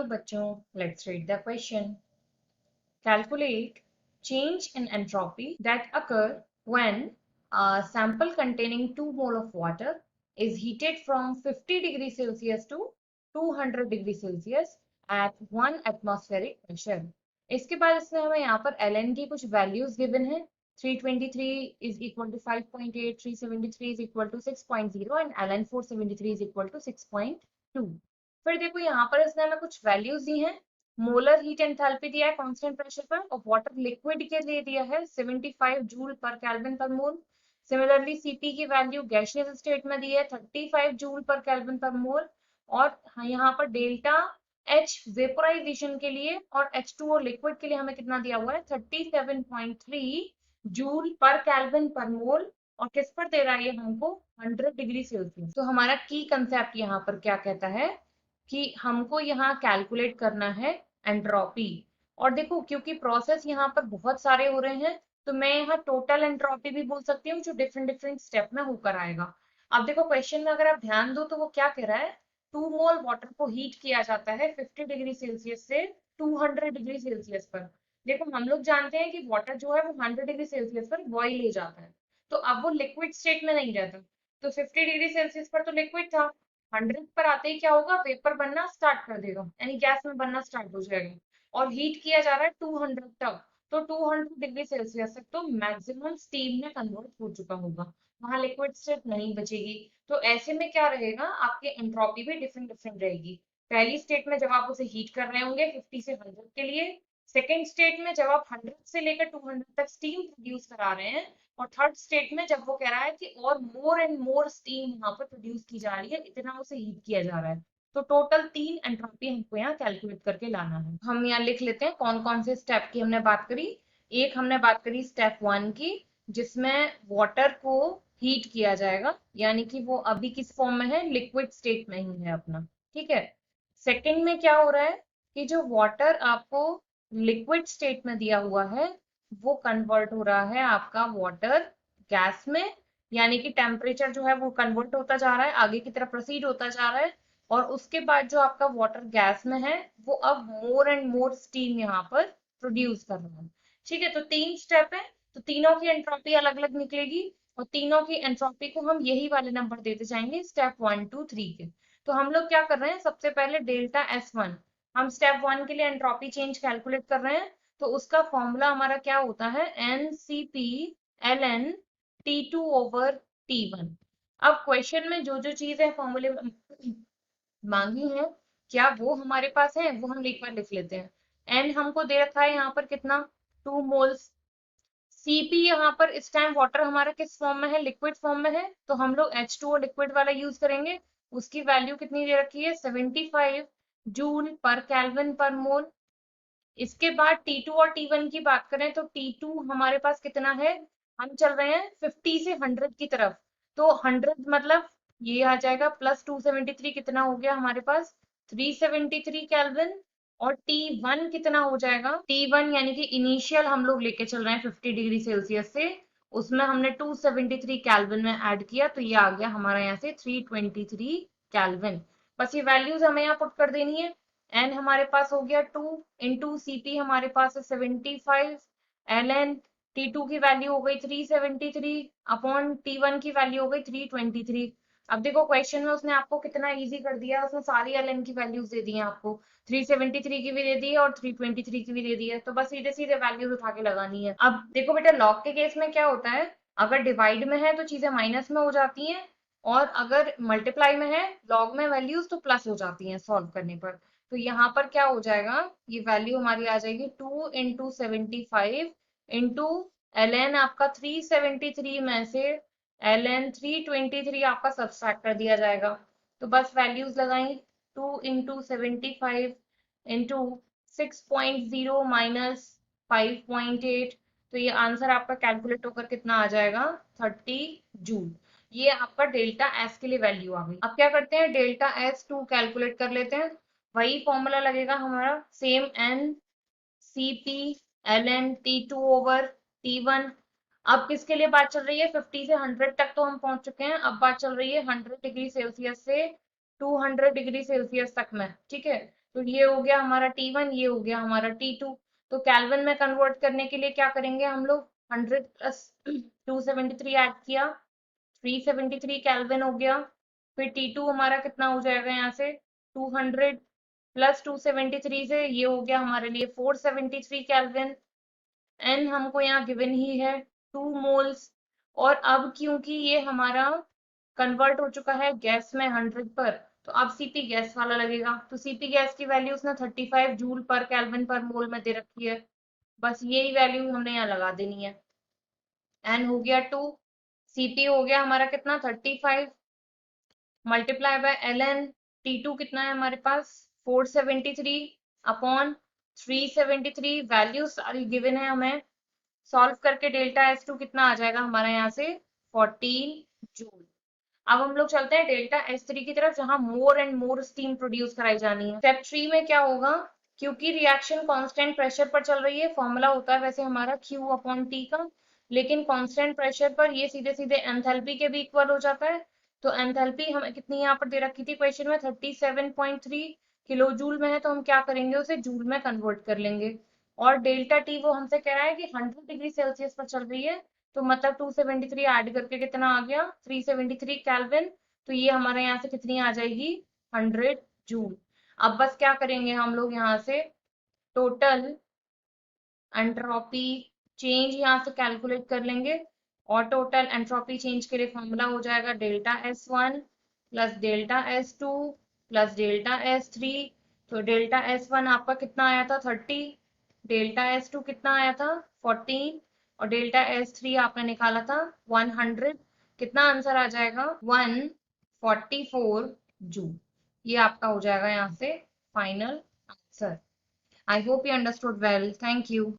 Hello बच्चों, let's read the question. Calculate change in entropy that occur when a sample containing 2 mole of water is heated from 50 degrees Celsius to 200 degrees Celsius at 1 atmospheric pressure. इसके बाद इसमें हमें यहाँ पर ln की कुछ values given है. 323 is equal to 5.8, 373 is equal to 6.0 and ln 473 is equal to 6.2. फिर देखो यहाँ पर इसने हमें कुछ वैल्यूज दी हैं. मोलर हीट एंथैल्पी दिया है कांस्टेंट प्रेशर पर और वाटर लिक्विड के लिए दिया है 75 जूल पर केल्विन पर मोल. सिमिलरली सीपी की वैल्यू गैसियस स्टेट में दी है 35 जूल पर केल्विन पर मोल. और यहाँ पर डेल्टा एच वेपोराइजेशन के लिए और H2O लिक्विड के लिए हमें कितना दिया हुआ है 37.3 जूल पर केल्विन पर मोल. और किस पर दे रहा है ये हमको 100 डिग्री सेल्सियस. तो हमारा की कंसेप्ट यहाँ पर क्या कहता है कि हमको यहाँ कैलकुलेट करना है एंट्रोपी. और देखो क्योंकि प्रोसेस यहाँ पर बहुत सारे हो रहे हैं तो मैं यहाँ टोटल एंट्रोपी भी बोल सकती हूँ जो डिफरेंट डिफरेंट स्टेप में होकर आएगा. अब देखो क्वेश्चन में अगर आप ध्यान दो तो वो क्या कह रहा है 2 मोल वाटर को हीट किया जाता है 50 डिग्री सेल्सियस से 200 डिग्री सेल्सियस पर. देखो हम लोग जानते हैं कि वाटर जो है वो 100 डिग्री सेल्सियस पर बॉईल हो जाता है तो अब वो लिक्विड स्टेट में नहीं रहता. तो 50 डिग्री सेल्सियस पर तो लिक्विड था, 100 पर आते ही क्या होगा वेपर बनना स्टार्ट कर देगा यानी गैस में बनना स्टार्ट हो जाएगा. और हीट किया जा रहा है 200 तक तो 200 डिग्री सेल्सियस तक तो मैक्सिमम स्टीम में कन्वर्ट हो चुका होगा, वहां लिक्विड स्टेट नहीं बचेगी. तो ऐसे में क्या रहेगा आपके एंट्रोपी भी डिफरेंट डिफरेंट रहेगी. पहली स्टेट में जब आप उसे हीट कर रहे होंगे 50 से 100 के लिए, सेकेंड स्टेट में जब आप 100 से लेकर 200 तक स्टीम प्रोड्यूस करा रहे हैं, और थर्ड स्टेट में जब वो कह रहा है कि और मोर एंड मोर स्टीम यहाँ पर प्रोड्यूस की जा रही है, इतना उसे हीट किया जा रहा है. तो टोटल 3 एंट्रोपी हमको यहाँ कैलकुलेट करके लाना है. हम यहाँ लिख लेते हैं कौन कौन से स्टेप की हमने बात करी. एक हमने बात करी स्टेप 1 की जिसमें वाटर को हीट किया जाएगा यानी कि वो अभी किस फॉर्म में है लिक्विड स्टेट में ही है अपना. ठीक है. सेकेंड में क्या हो रहा है कि जो वाटर आपको लिक्विड स्टेट में दिया हुआ है वो कन्वर्ट हो रहा है आपका वाटर गैस में यानी कि टेम्परेचर जो है वो कन्वर्ट होता जा रहा है आगे की तरफ प्रोसीड होता जा रहा है. और उसके बाद जो आपका वाटर गैस में है वो अब मोर एंड मोर स्टीम यहाँ पर प्रोड्यूस कर रहा है. ठीक है. तो 3 स्टेप है तो तीनों की एंट्रोपी अलग अलग निकलेगी और तीनों की एंट्रोपी को हम यही वाले नंबर देते जाएंगे स्टेप 1 2 3 के. तो हम लोग क्या कर रहे हैं सबसे पहले डेल्टा S1 हम स्टेप 1 के लिए एंट्रोपी चेंज कैलकुलेट कर रहे हैं. तो उसका फॉर्मूला हमारा क्या होता है NCP ln T2 over T1. अब क्वेश्चन में जो जो चीज है फॉर्मूले मांगी है क्या वो हमारे पास है वो हम एक बार लिख लेते हैं. एन हमको दे रखा है यहाँ पर कितना 2 मोल्स. सीपी यहाँ पर इस टाइम वाटर हमारा किस फॉर्म में है लिक्विड फॉर्म में है तो हम लोग H2O लिक्विड वाला यूज करेंगे. उसकी वैल्यू कितनी दे रखी है 75 जूल पर केल्विन पर मोल. इसके बाद T2 और T1 की बात करें तो T2 हमारे पास कितना है हम चल रहे हैं 50 से 100 की तरफ. तो 100 मतलब ये आ जाएगा प्लस 273 कितना हो गया हमारे पास 373 केल्विन. और T1 कितना हो जाएगा T1 यानी कि इनिशियल हम लोग लेके चल रहे हैं 50 डिग्री सेल्सियस से उसमें हमने 273 केल्विन में ऐड किया तो ये आ गया हमारा यहाँ से 323 केल्विन. बस ये वैल्यूज हमें यहाँ पुट कर देनी है. एन हमारे पास हो गया 2 इंटू सीपी हमारे पास है 75 ln T2 की वैल्यू हो गई 373 अपॉन T1 की वैल्यू हो गई 323. अब देखो क्वेश्चन में उसने आपको कितना इजी कर दिया उसने सारी ln की वैल्यूज दे दी है आपको 373 की भी दे दी है और 323 की भी दे दी है तो बस सीधे सीधे वैल्यूज उठा के लगानी है. अब देखो बेटा लॉग के केस में क्या होता है अगर डिवाइड में है तो चीजें माइनस में हो जाती हैं और अगर मल्टीप्लाई में है लॉग में वैल्यूज तो प्लस हो जाती हैं सॉल्व करने पर. तो यहाँ पर क्या हो जाएगा ये वैल्यू हमारी आ जाएगी 2 इंटू 75 इंटू ln आपका 373 में से ln 323 आपका सब्सट्रैक्ट कर दिया जाएगा. तो बस वैल्यूज लगाई 2 इंटू 75 इंटू 6.0 माइनस 5.8 तो ये आंसर आपका कैलकुलेट होकर कितना आ जाएगा 30 जूल. ये आपका डेल्टा एस के लिए वैल्यू आ गई. अब क्या करते हैं डेल्टा S2 कैलकुलेट कर लेते हैं. वही फॉर्मूला लगेगा हमारा same N C P ln T2 over T1. अब किसके लिए बात चल रही है 50 से 100 तक तो हम पहुंच चुके हैं अब बात चल रही है 100 डिग्री सेल्सियस से 200 डिग्री सेल्सियस तक में. ठीक है. तो ये हो गया हमारा T1, ये हो गया हमारा T2। तो केल्विन में कन्वर्ट करने के लिए क्या करेंगे हम लोग, 100 प्लस 273 ऐड किया, 373 केल्विन हो गया। फिर T2 हमारा कितना हो जाएगा यहाँ से, 200 प्लस 273 से ये हो गया हमारे लिए 473 केल्विन। एन हमको यहाँ गिवन ही है 2 मोल्स। और अब क्योंकि ये हमारा कन्वर्ट हो चुका है गैस में 100 पर, तो अब सीपी गैस वाला लगेगा। तो सीपी गैस की वैल्यू उसने 35 जूल पर केल्विन पर मोल में दे रखी है। बस यही वैल्यू हमने यहाँ लगा देनी है। एन हो गया 2, सीपी हो गया हमारा कितना 35 multiply by L N. T2 कितना है हमारे पास 473 अपॉन 373, वैल्यू सारी गिवन है हमें। सॉल्व करके डेल्टा S2 कितना आ जाएगा हमारा यहाँ से 14 जूल। अब हम लोग चलते हैं डेल्टा S3 की तरफ, जहां more and more steam produce कराई जानी है। स्टेप 3 में क्या होगा, क्योंकि रिएक्शन कांस्टेंट प्रेशर पर चल रही है, फॉर्मूला होता है वैसे हमारा Q अपॉन T का, लेकिन कांस्टेंट प्रेशर पर ये सीधे सीधे एंथैल्पी के भी इक्वल हो जाता है। तो एंथैल्पी हमें कितनी यहाँ पर दे रखी थी क्वेश्चन में, 37.3 किलो जूल में है, तो हम क्या करेंगे उसे जूल में कन्वर्ट कर लेंगे। और डेल्टा टी वो हमसे कह रहा है कि 100 डिग्री सेल्सियस पर चल रही है, तो मतलब 273 ऐड करके कितना आ गया 373 केल्विन। तो ये हमारे यहाँ से कितनी आ जाएगी 100 जूल। अब बस क्या करेंगे हम लोग यहाँ से टोटल एंट्रोपी चेंज यहाँ से कैलकुलेट कर लेंगे। और टोटल एंट्रोपी चेंज के लिए फॉर्मूला हो जाएगा delta S1 plus delta S2 plus delta S3। तो डेल्टा S1 आपका कितना आया था 30, डेल्टा S2 कितना आया था 14, और डेल्टा S3 आपने निकाला था 100। कितना आंसर आ जाएगा 144 जूल। ये आपका हो जाएगा यहाँ से final answer. I hope you understood well. Thank you.